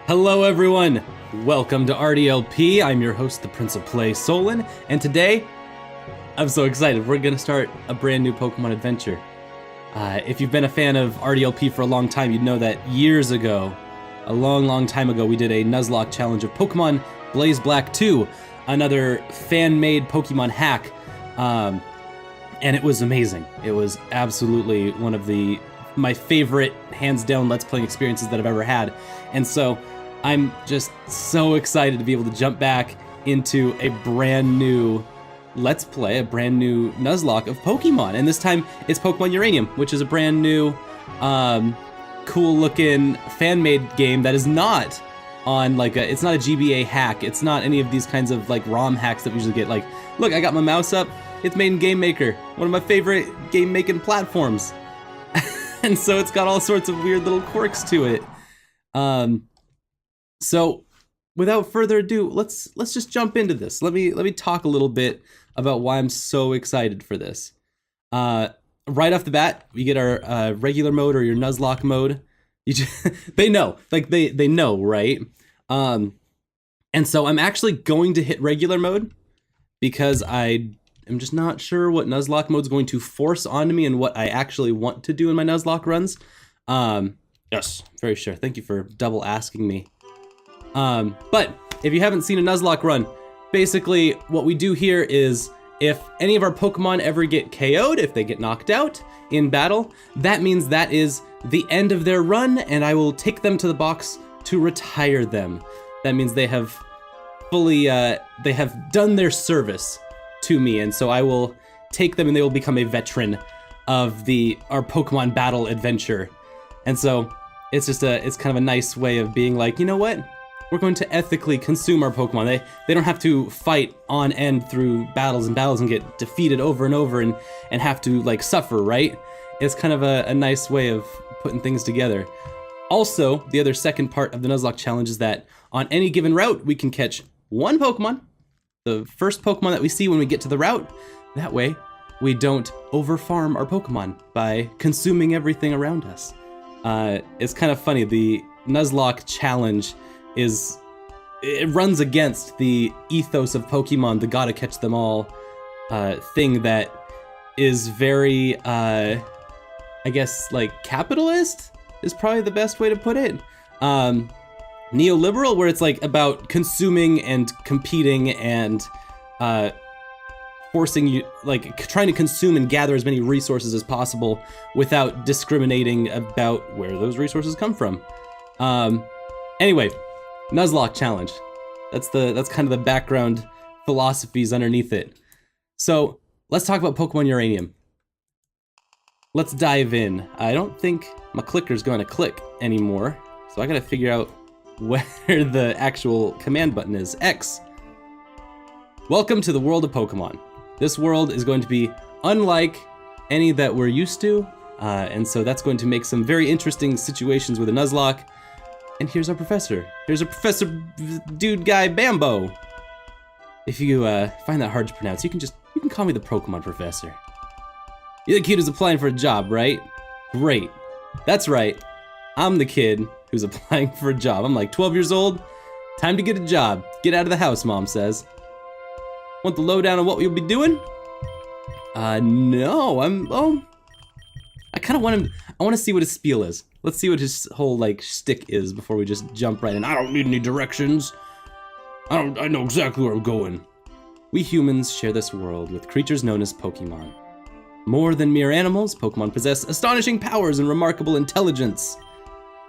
Hello everyone! Welcome to RDLP. I'm your host, the Prince of Play, Solon, and today, I'm so excited. We're gonna start a brand new Pokemon adventure. If you've been a fan of RDLP for a long time, you'd know that years ago, a long time ago, we did a Nuzlocke challenge of Pokemon Blaze Black 2, another fan-made Pokemon hack, and it was amazing. It was absolutely one of my favorite, hands-down, Let's Play experiences that I've ever had, and so I'm just so excited to be able to jump back into a brand new Let's Play, a brand new Nuzlocke of Pokemon. And this time it's Pokemon Uranium, which is a brand new, cool looking fan-made game that is not on it's not a GBA hack. It's not any of these kinds of ROM hacks that we usually get. Look, I got my mouse up. It's made in Game Maker, one of my favorite game making platforms. And so it's got all sorts of weird little quirks to it. So, without further ado, let's just jump into this. Let me talk a little bit about why I'm so excited for this. Right off the bat, we get our regular mode or your Nuzlocke mode. They know, they know, right? And so I'm actually going to hit regular mode because I am just not sure what Nuzlocke mode's going to force onto me and what I actually want to do in my Nuzlocke runs. Yes, very sure. Thank you for double asking me. But if you haven't seen a Nuzlocke run, basically what we do here is if any of our Pokemon ever get KO'd, if they get knocked out in battle, that means that is the end of their run and I will take them to the box to retire them. That means they have fully, they have done their service to me, and so I will take them and they will become a veteran of our Pokemon battle adventure. And so it's just it's kind of a nice way of being like, you know what? We're going to ethically consume our Pokemon. They don't have to fight on end through battles and get defeated over and over and have to suffer, right? It's kind of a nice way of putting things together. Also, the other second part of the Nuzlocke challenge is that on any given route, we can catch one Pokemon, the first Pokemon that we see when we get to the route. That way, we don't overfarm our Pokemon by consuming everything around us. It's kind of funny, the Nuzlocke challenge it runs against the ethos of Pokemon, the gotta catch them all thing that is very, I guess, capitalist is probably the best way to put it. Neoliberal, where it's about consuming and competing and forcing you, trying to consume and gather as many resources as possible without discriminating about where those resources come from. Anyway, Nuzlocke challenge. That's kind of the background philosophies underneath it. So let's talk about Pokemon Uranium. Let's dive in. I don't think my clicker's going to click anymore, so I gotta figure out where the actual command button is. X. Welcome to the world of Pokemon. This world is going to be unlike any that we're used to, and so that's going to make some very interesting situations with a Nuzlocke. And here's our professor. Here's our Professor Dude Guy Bambo. If you find that hard to pronounce, you can call me the Pokemon Professor. You're the kid who's applying for a job, right? Great. That's right. I'm the kid who's applying for a job. I'm 12 years old. Time to get a job. Get out of the house, Mom says. Want the lowdown on what we'll be doing? No. I kind of want him. I want to see what his spiel is. Let's see what his whole shtick is before we just jump right in. I don't need any directions. I know exactly where I'm going. We humans share this world with creatures known as Pokemon. More than mere animals, Pokemon possess astonishing powers and remarkable intelligence.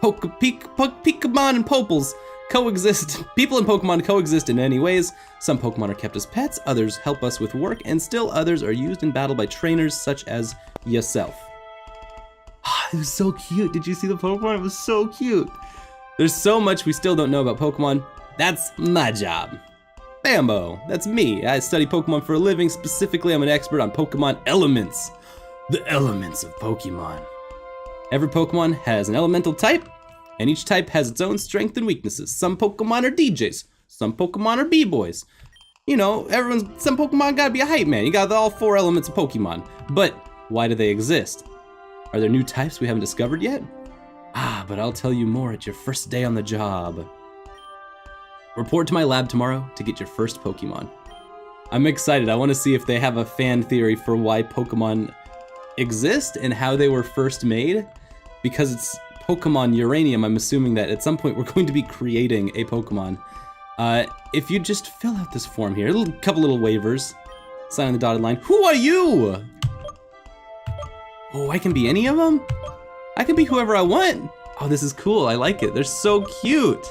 Pokemon and Poples coexist. People and Pokemon coexist in many ways. Some Pokemon are kept as pets, others help us with work, and still others are used in battle by trainers such as yourself. It was so cute. Did you see the Pokemon? It was so cute. There's so much we still don't know about Pokemon. That's my job. Bambo, that's me. I study Pokemon for a living. Specifically, I'm an expert on Pokemon elements. The elements of Pokemon. Every Pokemon has an elemental type, and each type has its own strengths and weaknesses. Some Pokemon are DJs. Some Pokemon are B-boys. You know, some Pokemon gotta be a hype man. You got all 4 elements of Pokemon. But why do they exist? Are there new types we haven't discovered yet? But I'll tell you more at your first day on the job. Report to my lab tomorrow to get your first Pokemon. I'm excited. I want to see if they have a fan theory for why Pokemon exist and how they were first made. Because it's Pokemon Uranium, I'm assuming that at some point we're going to be creating a Pokemon. If you just fill out this form here, a couple little waivers, sign on the dotted line. Who are you? Oh, I can be any of them? I can be whoever I want. Oh, this is cool. I like it. They're so cute.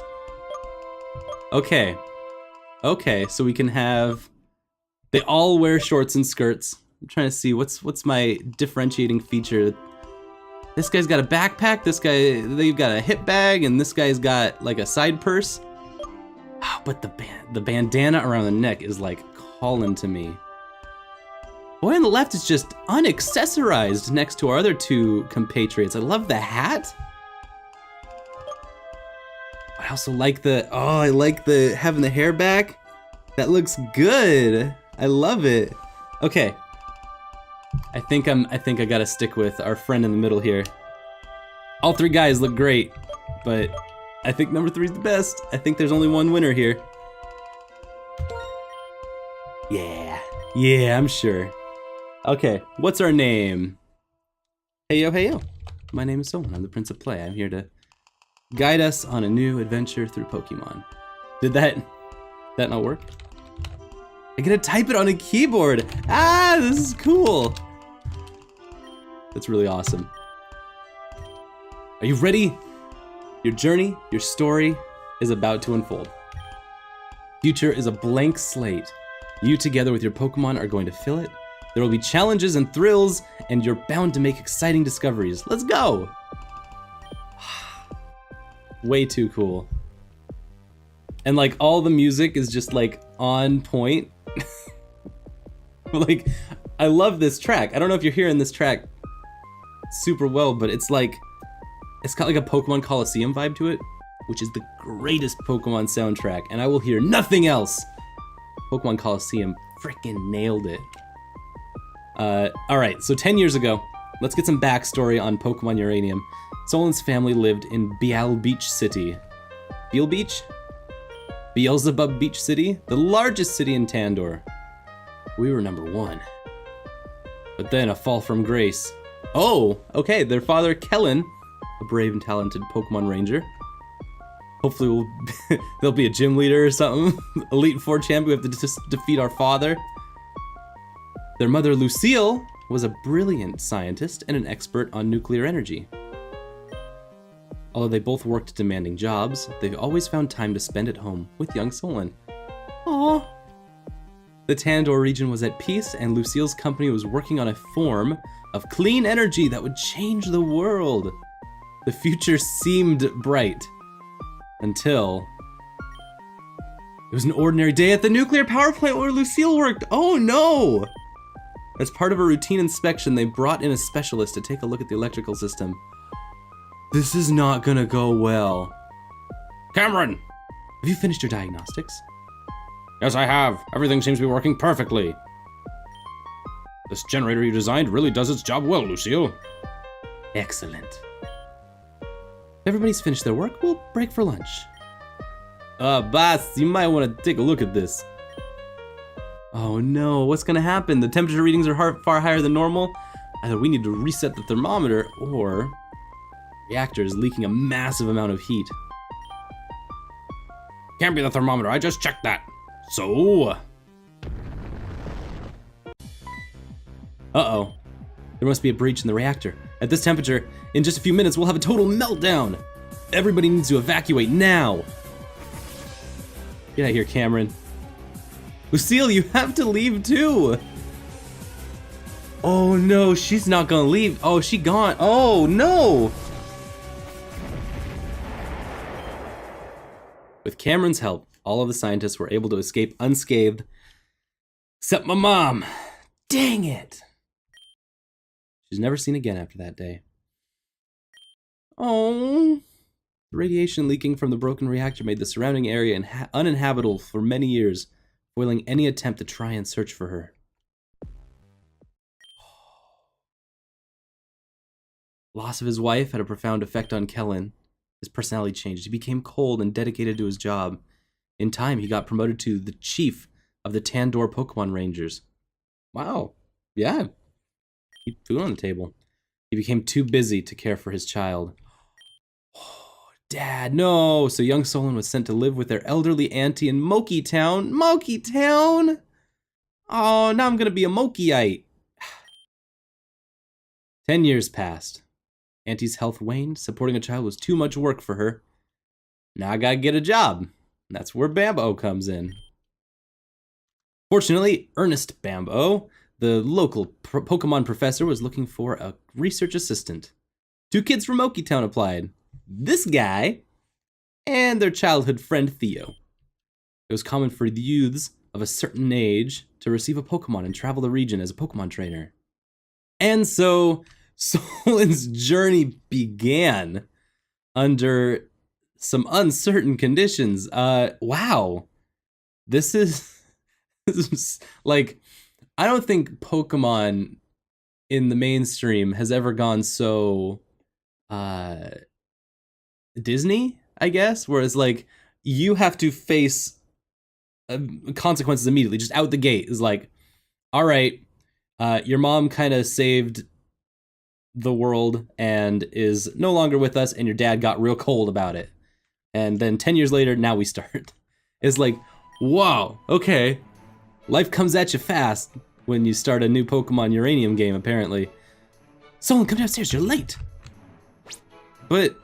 Okay. Okay, so we can have... They all wear shorts and skirts. I'm trying to see what's my differentiating feature. This guy's got a backpack, this guy, they've got a hip bag, and this guy's got like a side purse. Oh, but the bandana around the neck is like calling to me. Boy on the left is just unaccessorized next to our other two compatriots. I love the hat. I also like I like having the hair back. That looks good. I love it. Okay. I think I gotta stick with our friend in the middle here. All three guys look great, but I think number 3 is the best. I think there's only one winner here. Yeah, I'm sure. Okay, what's our name? Hey yo. My name is Solon. I'm the Prince of Play. I'm here to guide us on a new adventure through Pokemon. Did that not work? I get to type it on a keyboard. Ah, this is cool. That's really awesome. Are you ready? Your journey, your story is about to unfold. Future is a blank slate. You together with your Pokemon are going to fill it. There will be challenges and thrills, and you're bound to make exciting discoveries. Let's go. Way too cool. And like all the music is just like on point. Like, I love this track. I don't know if you're hearing this track super well, but it's got like a Pokemon Coliseum vibe to it, which is the greatest Pokemon soundtrack, and I will hear nothing else. Pokemon Coliseum freaking nailed it. Alright, so 10 years ago, let's get some backstory on Pokemon Uranium. Solon's family lived in Beal Beach City. Beal Beach? Beelzebub Beach City? The largest city in Tandoor. We were number 1. But then a fall from grace. Oh, okay, their father Kellen, a brave and talented Pokemon Ranger. Hopefully there'll be a gym leader or something. Elite Four champion, we have to just defeat our father. Their mother Lucille was a brilliant scientist and an expert on nuclear energy. Although they both worked demanding jobs, they've always found time to spend at home with young Solon. Aww. The Tandoor region was at peace, and Lucille's company was working on a form of clean energy that would change the world. The future seemed bright. Until... it was an ordinary day at the nuclear power plant where Lucille worked. Oh no! As part of a routine inspection, they brought in a specialist to take a look at the electrical system. This is not gonna go well. Cameron! Have you finished your diagnostics? Yes, I have. Everything seems to be working perfectly. This generator you designed really does its job well, Lucille. Excellent. If everybody's finished their work, we'll break for lunch. Boss, you might want to take a look at this. Oh no, what's gonna happen? The temperature readings are far higher than normal. Either we need to reset the thermometer, or the reactor is leaking a massive amount of heat. Can't be the thermometer, I just checked that. So... uh-oh. There must be a breach in the reactor. At this temperature, in just a few minutes, we'll have a total meltdown. Everybody needs to evacuate now. Get out of here, Cameron. Lucille, you have to leave too. Oh no, she's not gonna leave. Oh, she gone. Oh no. With Cameron's help, all of the scientists were able to escape unscathed, except my mom. Dang it. She's never seen again after that day. Oh. The radiation leaking from the broken reactor made the surrounding area uninhabitable for many years, foiling any attempt to try and search for her. Loss of his wife had a profound effect on Kellen. His personality changed. He became cold and dedicated to his job. In time, he got promoted to the chief of the Tandoor Pokemon Rangers. Wow. Yeah. Keep food on the table. He became too busy to care for his child. Oh, Dad, no. So young Solon was sent to live with their elderly auntie in Moki Town. Moki Town? Oh, now I'm gonna be a Mokiite. 10 years passed. Auntie's health waned. Supporting a child was too much work for her. Now I gotta get a job. That's where Bambo comes in. Fortunately, Ernest Bambo, the local Pokemon professor, was looking for a research assistant. 2 kids from Moki Town applied. This guy and their childhood friend Theo. It was common for the youths of a certain age to receive a Pokemon and travel the region as a Pokemon trainer. And so Solon's journey began under some uncertain conditions. Wow. This is like, I don't think Pokemon in the mainstream has ever gone so Disney, I guess, whereas like you have to face consequences immediately, just out the gate. Is like, all right, your mom kind of saved the world and is no longer with us, and your dad got real cold about it. And then 10 years later, now we start. It's like, wow, okay. Life comes at you fast when you start a new Pokemon Uranium game, apparently. Solon, come downstairs, you're late. But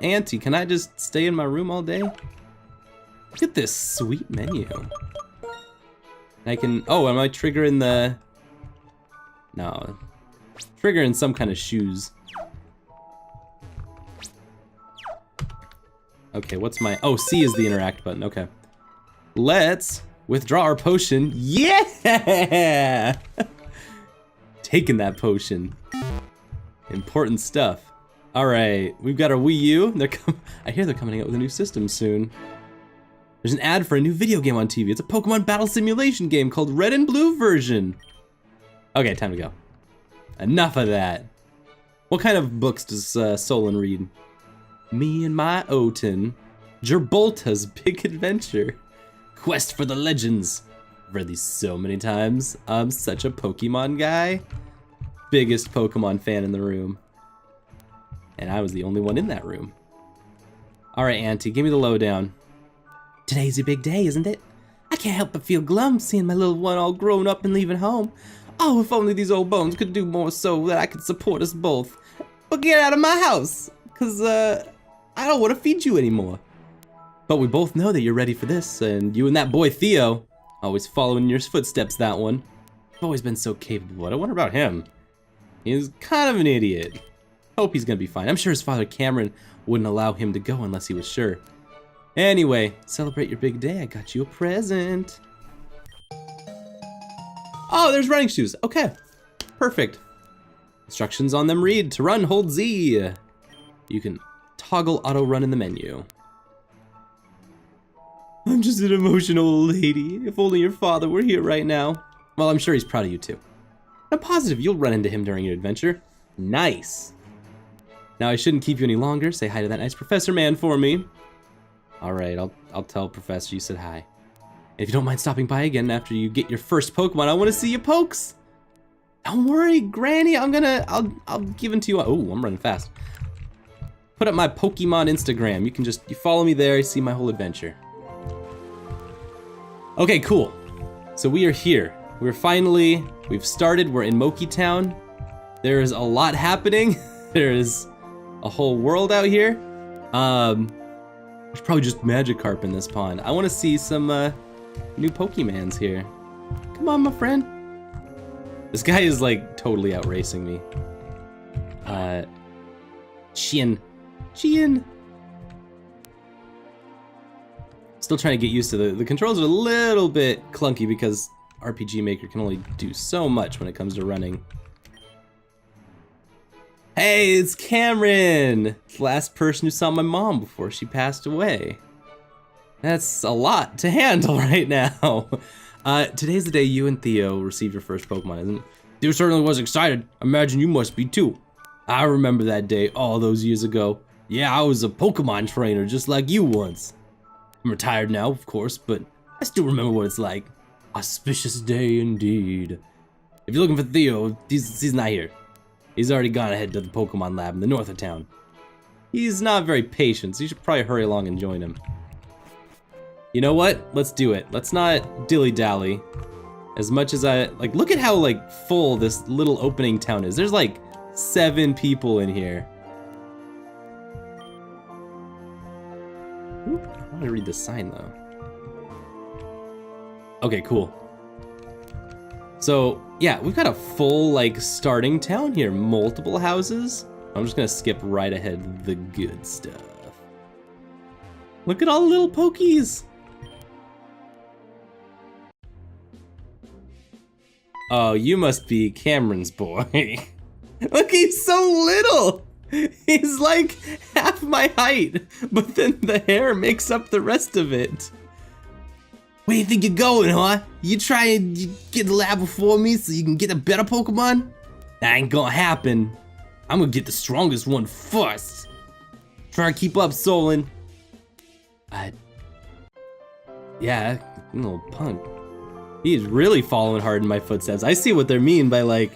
Auntie, can I just stay in my room all day? Look at this sweet menu. I can, oh, am I triggering the, no. Triggering some kind of shoes. Okay, what's my, oh, C is the interact button, okay. Let's withdraw our potion. Yeah! Taking that potion. Important stuff. All right, we've got our Wii U. I hear they're coming out with a new system soon. There's an ad for a new video game on TV. It's a Pokemon battle simulation game called Red and Blue version. Okay, time to go. Enough of that. What kind of books does Solon read? Me and My Oten. Gerbolta's Big Adventure. Quest for the Legends. I've read these so many times. I'm such a Pokemon guy. Biggest Pokemon fan in the room. And I was the only one in that room. Alright, Auntie, give me the lowdown. Today's your big day, isn't it? I can't help but feel glum seeing my little one all grown up and leaving home. Oh, if only these old bones could do more so that I could support us both. But get out of my house, cause I don't want to feed you anymore. But we both know that you're ready for this, and you and that boy Theo, always following in your footsteps, that one. You've always been so capable. I wonder about him. He's kind of an idiot. Hope he's gonna be fine. I'm sure his father Cameron wouldn't allow him to go unless he was sure. Anyway, celebrate your big day. I got you a present. Oh, there's running shoes. Okay, perfect. Instructions on them read, to run, hold Z. You can toggle auto run in the menu. I'm just an emotional old lady. If only your father were here right now. Well, I'm sure he's proud of you too. I'm positive you'll run into him during your adventure. Nice. Now I shouldn't keep you any longer. Say hi to that nice professor man for me. All right, I'll tell Professor you said hi. If you don't mind stopping by again after you get your first Pokemon, I want to see your pokes. Don't worry, Granny. I'll give them to you. Oh, I'm running fast. Put up my Pokemon Instagram. You follow me there. See my whole adventure. Okay, cool. So we are here. We've started. We're in Moki Town. There is a lot happening. There is a whole world out here. There's probably just Magikarp in this pond. I want to see some new Pokemans here. Come on, my friend. This guy is like totally outracing me. Chien. Still trying to get used to the controls are a little bit clunky because RPG Maker can only do so much when it comes to running. Hey, it's Cameron! The last person who saw my mom before she passed away. That's a lot to handle right now. Today's the day you and Theo received your first Pokemon, isn't it? Theo certainly was excited. Imagine you must be too. I remember that day all those years ago. Yeah, I was a Pokemon trainer just like you once. I'm retired now, of course, but I still remember what it's like. Auspicious day indeed. If you're looking for Theo, he's not here. He's already gone ahead to the Pokemon lab in the north of town. He's not very patient, so you should probably hurry along and join him. You know what? Let's do it. Let's not dilly-dally. As much as look at how, full this little opening town is. There's, 7 people in here. Ooh, I want to read the sign, though. Okay, cool. So, yeah, we've got a full, starting town here. Multiple houses. I'm just gonna skip right ahead the good stuff. Look at all the little Pokies! Oh, you must be Cameron's boy. Look, he's so little! He's like half my height, but then the hair makes up the rest of it. Where do you think you're going, huh? You try and get the lab before me so you can get a better Pokemon? That ain't gonna happen. I'm gonna get the strongest one first. Try to keep up, Solon. Yeah, little punk. He's really following hard in my footsteps. I see what they mean by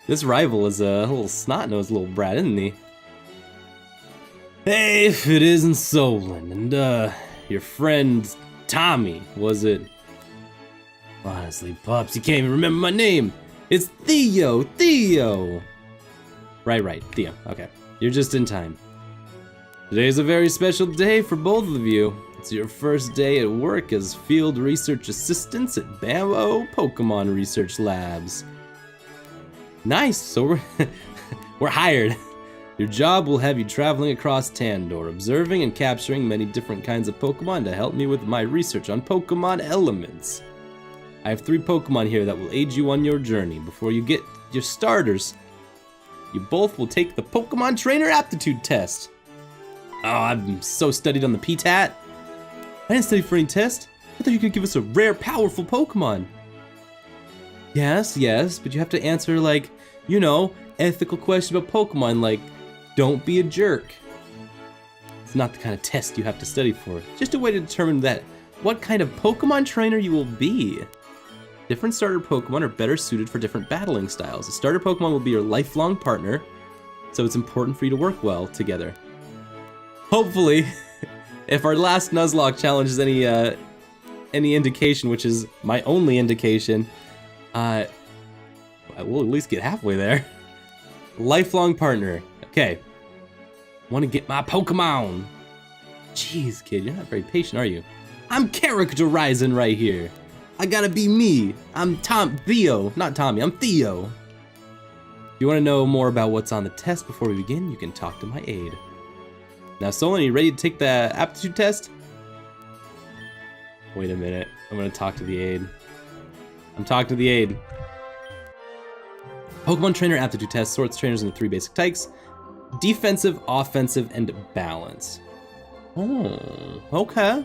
this rival is a little snot-nosed little brat, isn't he? Hey, if it isn't Solon and your friend Tommy, was it? Honestly, Pops, you can't even remember my name. It's Theo. Right, Theo. Okay, you're just in time. Today's a very special day for both of you. It's your first day at work as field research assistants at Bambo Pokemon Research Labs. Nice, so we're hired. Your job will have you traveling across Tandoor, observing and capturing many different kinds of Pokemon to help me with my research on Pokemon elements. I have 3 Pokemon here that will aid you on your journey. Before you get your starters, you both will take the Pokemon Trainer Aptitude Test. Oh, I'm so studied on the PTAT. I didn't study for any test. I thought you could give us a rare, powerful Pokemon. Yes, but you have to answer, ethical questions about Pokemon, don't be a jerk. It's not the kind of test you have to study for. Just a way to determine what kind of Pokemon trainer you will be. Different starter Pokemon are better suited for different battling styles. A starter Pokemon will be your lifelong partner, so it's important for you to work well together. Hopefully, if our last Nuzlocke challenge is any indication, which is my only indication, we'll at least get halfway there. Lifelong partner. Okay. Want to get my Pokemon. Jeez, kid, you're not very patient, are you? I'm characterizing right here. I gotta be me. I'm Theo, not Tommy, I'm Theo. If you want to know more about what's on the test before we begin, you can talk to my aide. Now, Solon, are you ready to take the aptitude test? Wait a minute, I'm gonna talk to the aide. I'm talking to the aide. Pokemon Trainer Aptitude Test sorts trainers into 3 basic types: defensive, offensive, and balanced. Oh, okay.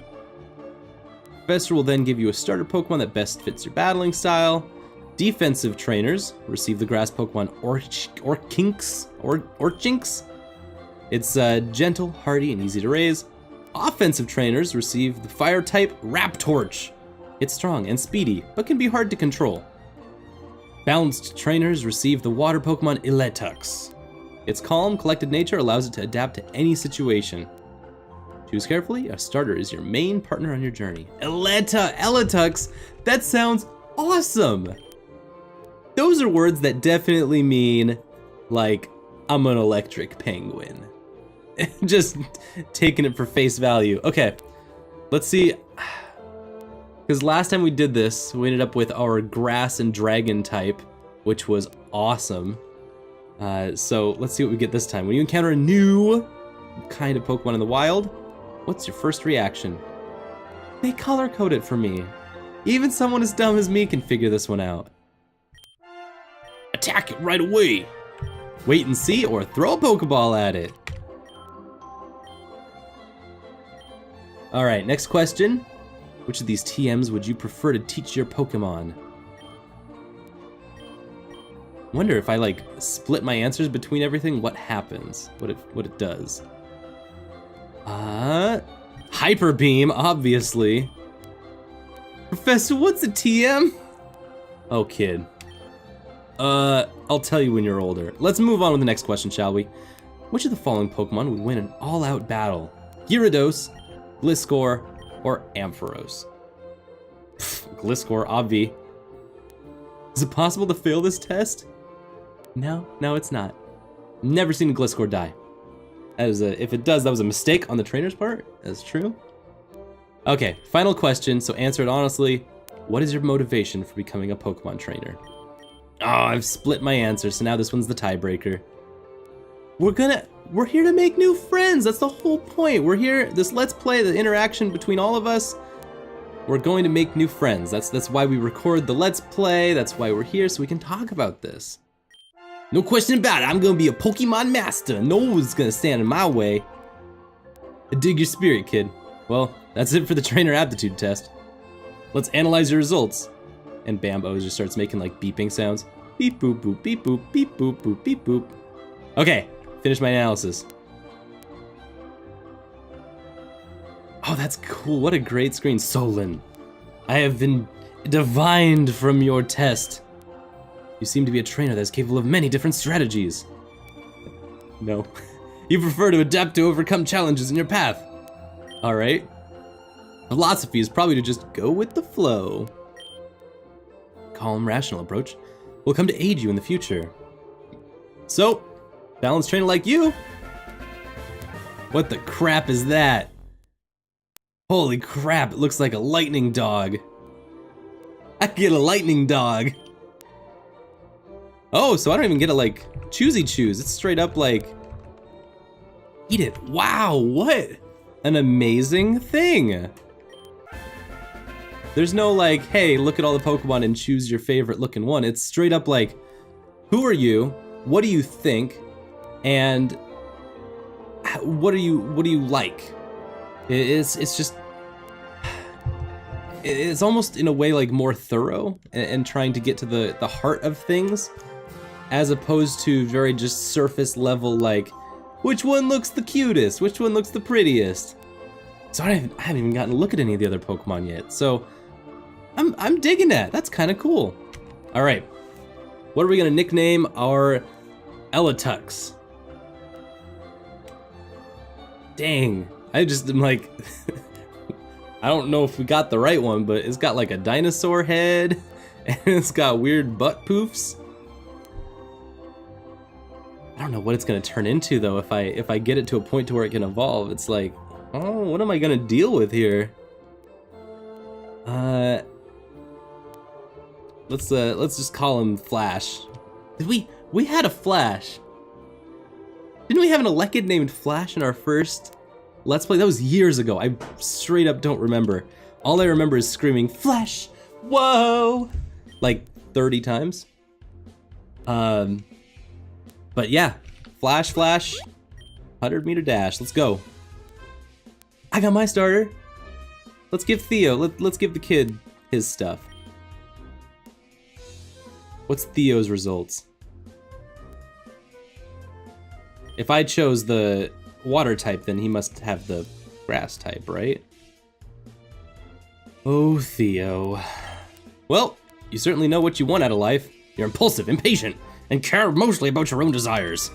Professor will then give you a starter Pokemon that best fits your battling style. Defensive trainers receive the grass Pokemon Orchinx. It's gentle, hardy, and easy to raise. Offensive trainers receive the fire type Raptorch. It's strong and speedy, but can be hard to control. Balanced trainers receive the water Pokemon Eletux. Its calm, collected nature allows it to adapt to any situation. Choose carefully, a starter is your main partner on your journey. Eletux, that sounds awesome! Those are words that definitely mean, I'm an electric penguin. Just taking it for face value. Okay, let's see. Because last time we did this, we ended up with our grass and dragon type, which was awesome. So let's see what we get this time. When you encounter a new kind of Pokemon in the wild, what's your first reaction? They color code it for me. Even someone as dumb as me can figure this one out. Attack it right away. Wait and see, or throw a Pokeball at it. All right, next question. Which of these TMs would you prefer to teach your Pokemon? Wonder if I split my answers between everything, what happens? What it does. Hyper Beam, obviously. Professor, what's a TM? Oh, kid. I'll tell you when you're older. Let's move on with the next question, shall we? Which of the following Pokemon would win an all-out battle? Gyarados, Gliscor, or Ampharos? Gliscor, obvi. Is it possible to fail this test? No, it's not. Never seen a Gliscor die. If it does, that was a mistake on the trainer's part. That's true. Okay, final question, so answer it honestly. What is your motivation for becoming a Pokemon trainer? Oh, I've split my answer, so now this one's the tiebreaker. We're here to make new friends. That's the whole point. We're here, this Let's Play, the interaction between all of us. We're going to make new friends. That's why we record the Let's Play. That's why we're here, so we can talk about this. No question about it. I'm gonna be a Pokemon master. No one's gonna stand in my way. I dig your spirit, kid. Well, that's it for the trainer aptitude test. Let's analyze your results. And Bambo just starts making like beeping sounds. Beep boop boop, beep boop, beep boop boop, beep boop. Okay, finish my analysis. Oh, that's cool. What a great screen. Solon, I have been divined from your test. You seem to be a trainer that is capable of many different strategies. No. You prefer to adapt to overcome challenges in your path. Alright. Philosophy is probably to just go with the flow. Calm, rational approach will come to aid you in the future. So, balanced trainer like you? What the crap is that? Holy crap, it looks like a lightning dog. I get a lightning dog. Oh, so I don't even get to like choosy choose. It's straight up like, eat it. Wow, what an amazing thing. There's no like, hey, look at all the Pokemon and choose your favorite looking one. It's straight up like, who are you? What do you think? And what do you like? It's just, it's almost in a way like more thorough and trying to get to the heart of things, as opposed to very just surface level like, which one looks the cutest? Which one looks the prettiest? So I haven't even gotten to look at any of the other Pokemon yet. So I'm digging that. That's kind of cool. All right, what are we gonna nickname our Elatux? Dang, I just am like, I don't know if we got the right one, but it's got like a dinosaur head and it's got weird butt poofs. I don't know what it's gonna turn into though. If I get it to a point to where it can evolve, it's like, oh, what am I gonna deal with here? Let's just call him Flash. We had a Flash. Didn't we have an Elekid named Flash in our first Let's Play? That was years ago. I straight up don't remember. All I remember is screaming, Flash! Whoa! Like 30 times. But yeah, Flash, 100-meter dash, let's go. I got my starter. Let's give Theo, let's give the kid his stuff. What's Theo's results? If I chose the water type, then he must have the grass type, right? Oh, Theo. Well, you certainly know what you want out of life. You're impulsive, impatient, and care mostly about your own desires.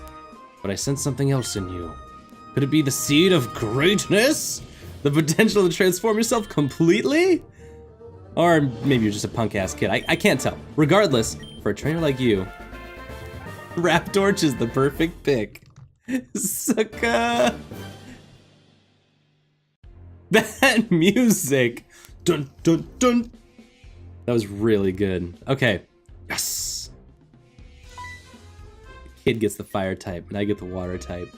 But I sense something else in you. Could it be the seed of greatness? The potential to transform yourself completely? Or maybe you're just a punk-ass kid. I can't tell. Regardless, for a trainer like you, Raptorch is the perfect pick. Sucka! That music! Dun dun dun! That was really good. Okay. Yes! The kid gets the fire type, and I get the water type.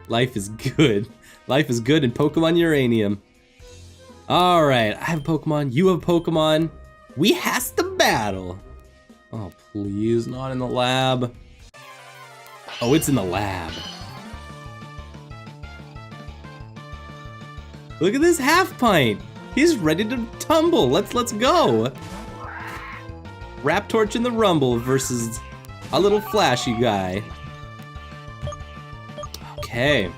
Life is good. Life is good in Pokemon Uranium. Alright, I have a Pokemon, you have a Pokemon. We has to battle. Oh, please, not in the lab. Oh, it's in the lab. Look at this half pint. He's ready to tumble. Let's go. Raptorch in the Rumble versus a little flashy guy. Okay,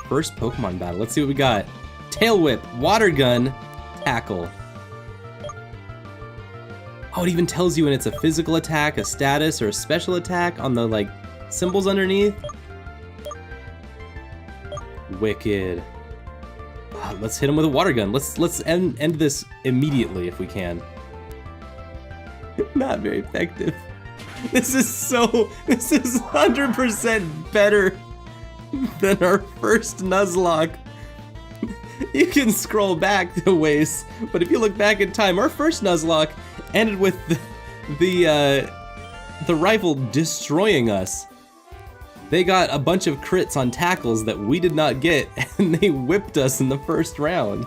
first Pokemon battle. Let's see what we got. Tail whip, water gun, tackle. Oh, it even tells you when it's a physical attack, a status, or a special attack on the, like, symbols underneath. Wicked. Let's hit him with a water gun. Let's end this immediately if we can. Not very effective. This is 100% better than our first Nuzlocke. You can scroll back a ways, but if you look back in time, our first Nuzlocke ended with the rifle destroying us. They got a bunch of crits on tackles that we did not get, and they whipped us in the first round.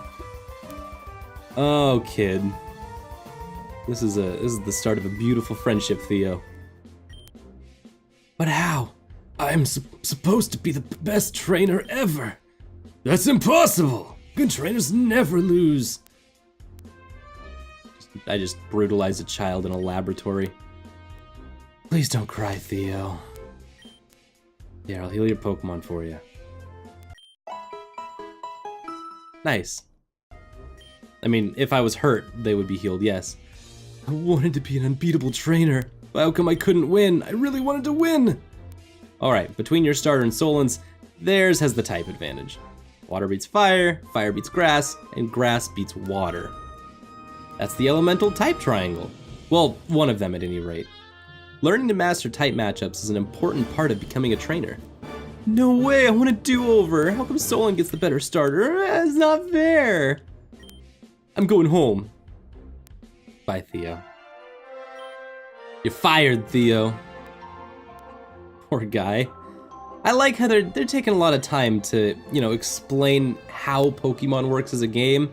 Oh, kid. This is the start of a beautiful friendship, Theo. But how? I'm supposed to be the best trainer ever. That's impossible. Good trainers never lose. I just brutalized a child in a laboratory. Please don't cry, Theo. Here, I'll heal your Pokemon for you. Nice. I mean, if I was hurt, they would be healed, yes. I wanted to be an unbeatable trainer. How come I couldn't win? I really wanted to win! Alright, between your starter and Solon's, theirs has the type advantage. Water beats fire, fire beats grass, and grass beats water. That's the elemental type triangle. Well, one of them at any rate. Learning to master type matchups is an important part of becoming a trainer. No way, I want a do-over. How come Solon gets the better starter? It's not fair. I'm going home. Bye, Theo. You're fired, Theo. Poor guy. I like how they're taking a lot of time to, you know, explain how Pokemon works as a game.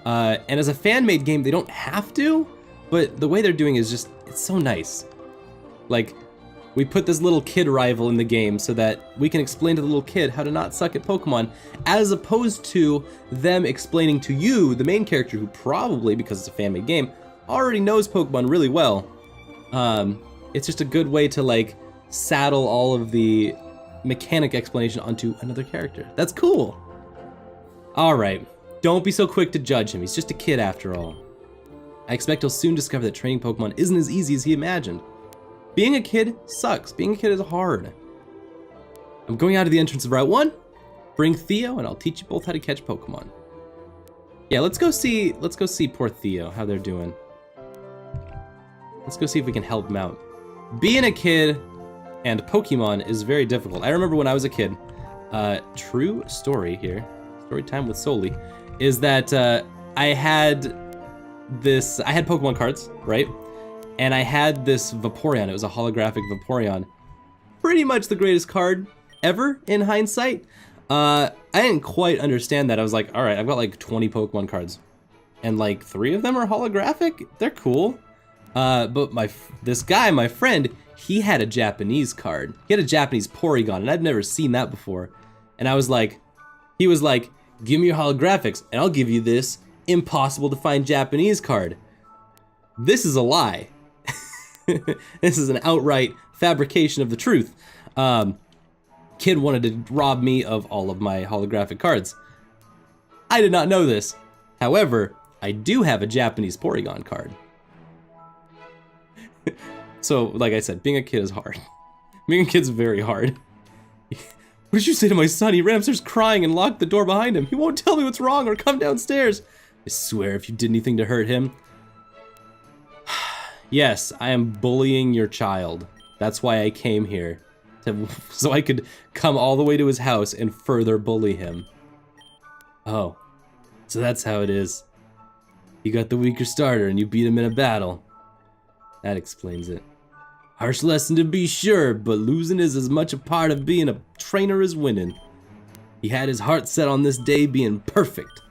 And as a fan-made game, they don't have to, but the way they're doing is just, it's so nice. Like, we put this little kid rival in the game so that we can explain to the little kid how to not suck at Pokemon, as opposed to them explaining to you, the main character, who probably, because it's a fan-made game, already knows Pokemon really well. It's just a good way to, like, saddle all of the mechanic explanation onto another character. That's cool. Alright, don't be so quick to judge him. He's just a kid after all. I expect he'll soon discover that training Pokemon isn't as easy as he imagined. Being a kid sucks. Being a kid is hard. I'm going out of the entrance of Route 1. Bring Theo, and I'll teach you both how to catch Pokemon. Yeah, let's go see poor Theo, how they're doing. Let's go see if we can help him out. Being a kid and Pokemon is very difficult. I remember when I was a kid, true story here, story time with Soli, is that I had Pokemon cards, right? And I had this Vaporeon. It was a holographic Vaporeon. Pretty much the greatest card ever in hindsight. I didn't quite understand that. I was like, all right, I've got like 20 Pokemon cards, and like 3 of them are holographic. They're cool. But this guy, my friend, he had a Japanese card. He had a Japanese Porygon, and I've never seen that before. And he was like, give me your holographics, and I'll give you this impossible to find Japanese card. This is a lie. This is an outright fabrication of the truth. Kid wanted to rob me of all of my holographic cards. I did not know this. However, I do have a Japanese Porygon card. So, like I said, being a kid is hard. Being a kid's very hard. What did you say to my son? He ran upstairs crying and locked the door behind him. He won't tell me what's wrong or come downstairs. I swear if you did anything to hurt him. Yes, I am bullying your child. That's why I came here. So I could come all the way to his house and further bully him. Oh, so that's how it is. You got the weaker starter and you beat him in a battle. That explains it. Harsh lesson to be sure, but losing is as much a part of being a trainer as winning. He had his heart set on this day being perfect,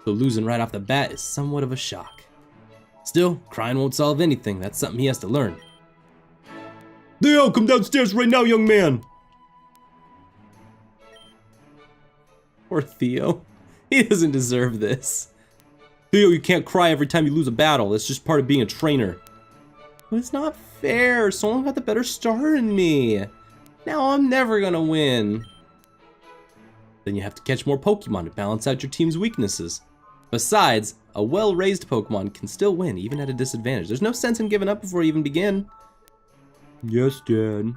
so losing right off the bat is somewhat of a shock. Still, crying won't solve anything. That's something he has to learn. Theo, come downstairs right now, young man! Poor Theo. He doesn't deserve this. Theo, you can't cry every time you lose a battle. That's just part of being a trainer. But it's not fair. Solon got the better starter than me. Now I'm never gonna win. Then you have to catch more Pokemon to balance out your team's weaknesses. Besides, a well-raised Pokemon can still win, even at a disadvantage. There's no sense in giving up before you even begin. Yes, Dad.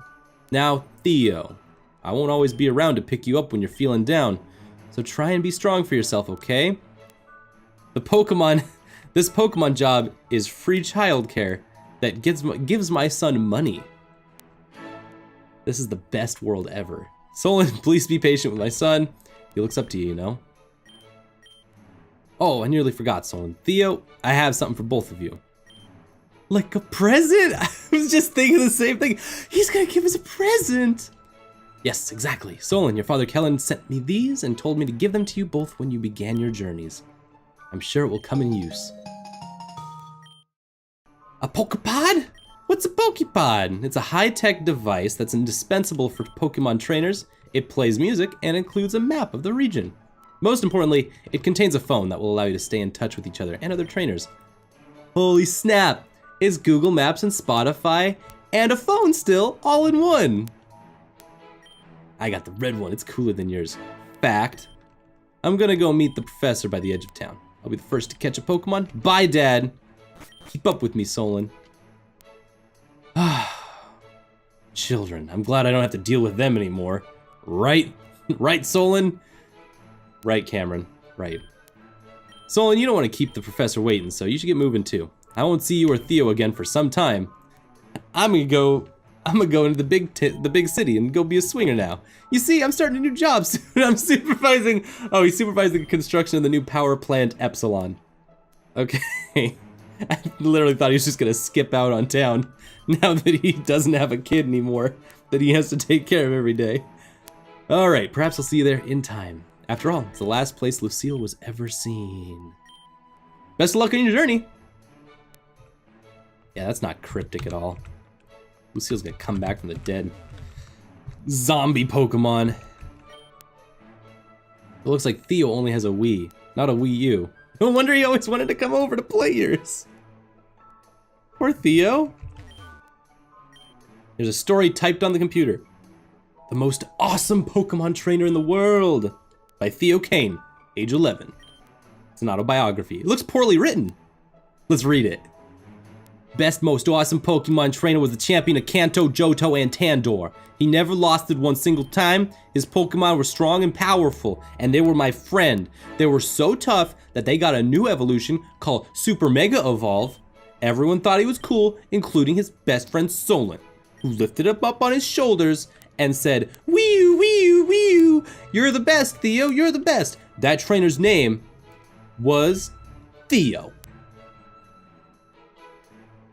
Now, Theo. I won't always be around to pick you up when you're feeling down, so try and be strong for yourself, okay? This Pokemon job is free childcare that gives my son money. This is the best world ever. Solon, please be patient with my son. He looks up to you, you know? Oh, I nearly forgot, Solon. Theo, I have something for both of you. Like a present? I was just thinking the same thing. He's gonna give us a present. Yes, exactly. Solon, your father Kellen sent me these and told me to give them to you both when you began your journeys. I'm sure it will come in use. A Pokepod? What's a Pokepod? It's a high-tech device that's indispensable for Pokemon trainers. It plays music and includes a map of the region. Most importantly, it contains a phone that will allow you to stay in touch with each other and other trainers. Holy snap! It's Google Maps and Spotify and a phone still, all in one. I got the red one, it's cooler than yours. Fact. I'm gonna go meet the professor by the edge of town. I'll be the first to catch a Pokemon. Bye, Dad. Keep up with me, Solon. Children. I'm glad I don't have to deal with them anymore. Right? Right, Solon? Right, Cameron. Right. Solon, you don't want to keep the professor waiting, so you should get moving too. I won't see you or Theo again for some time. I'm gonna go into the big city and go be a swinger now. You see, I'm starting a new job soon. I'm supervising. Oh, he's supervising the construction of the new power plant Epsilon. Okay. I literally thought he was just gonna skip out on town now that he doesn't have a kid anymore that he has to take care of every day. All right, perhaps I'll see you there in time. After all, it's the last place Lucille was ever seen. Best of luck on your journey. Yeah, that's not cryptic at all. Lucille's gonna come back from the dead. Zombie Pokemon. It looks like Theo only has a Wii, not a Wii U. No wonder he always wanted to come over to play yours. Poor Theo. There's a story typed on the computer. The most awesome Pokemon trainer in the world. By Theo Kane, age 11. It's an autobiography. It looks poorly written. Let's read it. Best, most awesome Pokemon trainer was the champion of Kanto, Johto, and Tandoor. He never lost it one single time. His Pokemon were strong and powerful, and they were my friend. They were so tough that they got a new evolution called Super Mega Evolve. Everyone thought he was cool, including his best friend Solon, who lifted him up on his shoulders and said, "Wee-oo, wee-oo, wee-oo, you're the best, Theo, you're the best." That trainer's name was Theo.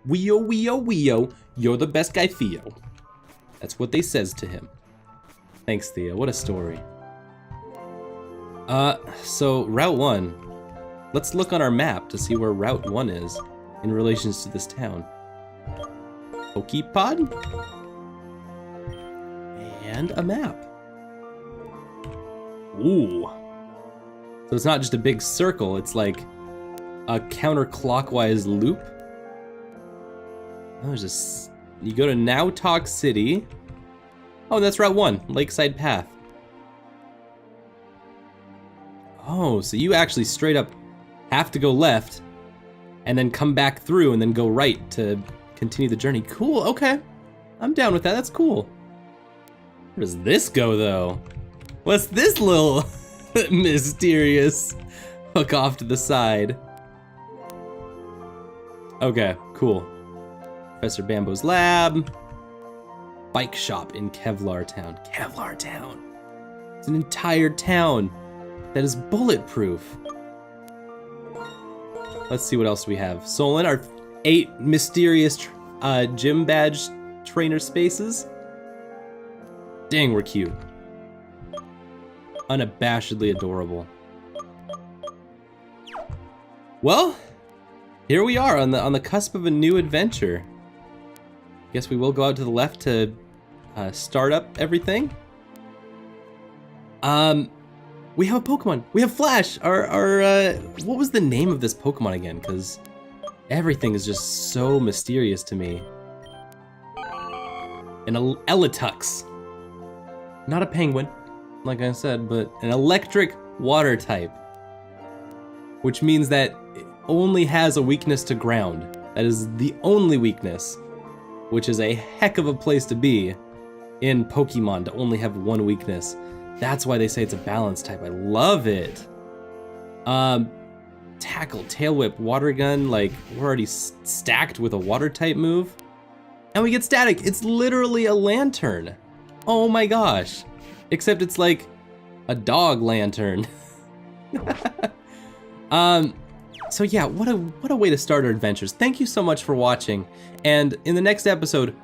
Wee-oo, wee-oo, wee-oo, you're the best guy, Theo. That's what they says to him. Thanks, Theo, what a story. So Route 1. Let's look on our map to see where Route 1 is in relation to this town. Pokepod? And a map. Ooh. So it's not just a big circle, it's like a counterclockwise loop. Oh, there's this. You go to Nuzlocke City. Oh, that's Route 1, Lakeside Path. Oh, so you actually straight up have to go left and then come back through and then go right to continue the journey. Cool, okay. I'm down with that, that's cool. Where does this go, though? What's this little mysterious hook off to the side? Okay, cool. Professor Bambo's lab. Bike shop in Kevlar Town. Kevlar Town. It's an entire town that is bulletproof. Let's see what else we have. Solon, our 8 mysterious gym badge trainer spaces. Dang, we're cute. Unabashedly adorable. Well, here we are on the cusp of a new adventure. Guess we will go out to the left to start up everything. We have a Pokemon. We have Flash. Our what was the name of this Pokemon again? Because everything is just so mysterious to me. An Eletux. Not a penguin. like I said, but an electric water type, which means that it only has a weakness to ground. That is the only weakness, which is a heck of a place to be in Pokemon, to only have one weakness. That's why they say it's a balance type. I love it. Tackle, Tail Whip, Water Gun, like we're already stacked with a water type move. And we get Static. It's literally a lantern. Oh my gosh. Except it's like a dog lantern. So yeah, what a way to start our adventures. Thank you so much for watching. And in the next episode,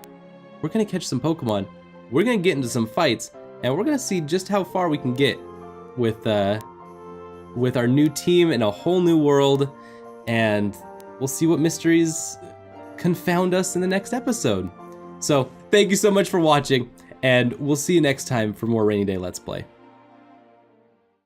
we're gonna catch some Pokemon. We're gonna get into some fights, and we're gonna see just how far we can get with our new team in a whole new world, and we'll see what mysteries confound us in the next episode. So thank you so much for watching, and we'll see you next time for more Rainy Day Let's Play.